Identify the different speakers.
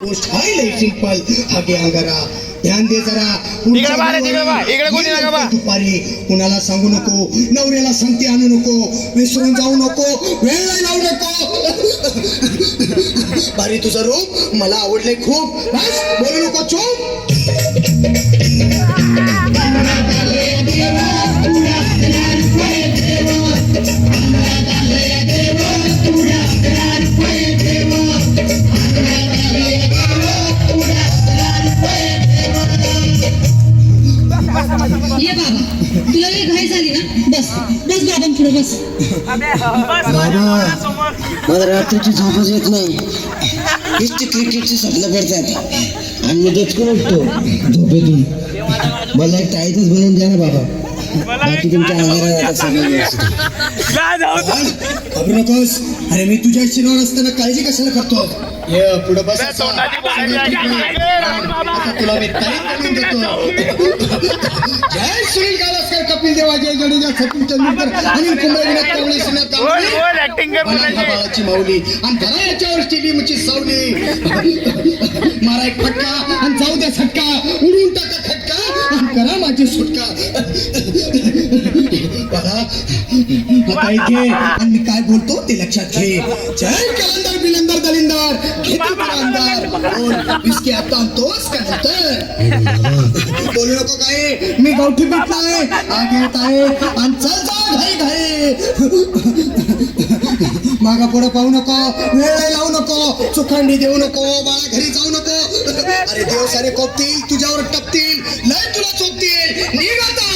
Speaker 1: गोष्ट आहे लई सिंपल हागे अंगारा ध्यान दे जरा
Speaker 2: इकडे कोणी नका बा
Speaker 1: दुपारी कुणाला सांगू नको नवऱ्याला संगती आणू नको विसरून जाऊ नको वेळ नाही लावू नको बारी तुझं रूप मला आवडले खूप बस बोलू नको चूप
Speaker 3: ये बाबा तुला लई घाई झाली ना बस बस बाबा पुढे बस
Speaker 4: मला रात्रीची झोपच येत नाही नुसती क्रिकेटची स्वप्न पडतात आणि मी दचकून उठतो झोपेतून मला एक टाईटच बनवून द्या ना बाबा बाकी तुमच्या अंगारा सगळं
Speaker 1: खबर नकोस अरे मी तुझ्या शिरावर असताना काळजी कशाला करतो ये पुढे बस तुला मी तारीख करून देतो जय सुनील गावस्कर कपिल देव अजय जडेजा सचिन तेंडुलकर अनिल कुंबळे विराट कोहली बाळाची माऊली आणि घरा याच्यावर स्टेडियमची सावली मारा एक फटका आणि जाऊ द्या झटका उडून टाका खटका आणि करा माझी सुटका बघा आता इथे आणि मी काय बोलतो ते लक्षात घे जय कलंदर बिलंदर दलिंदर घेतो तुला अंदर इसके आता आणतोस का नंतर बोलू नको काय मी गावठी भेटलाय आगे येत आहे आणि चल जा घाई घाई मागा पुढे पाहू नको वेळ लावू नको चुखांडी देऊ नको बाळा घरी जाऊ नको अरे देव सारे कोपतील तुझ्यावर टपतील लय तुला चोपतील निघ आता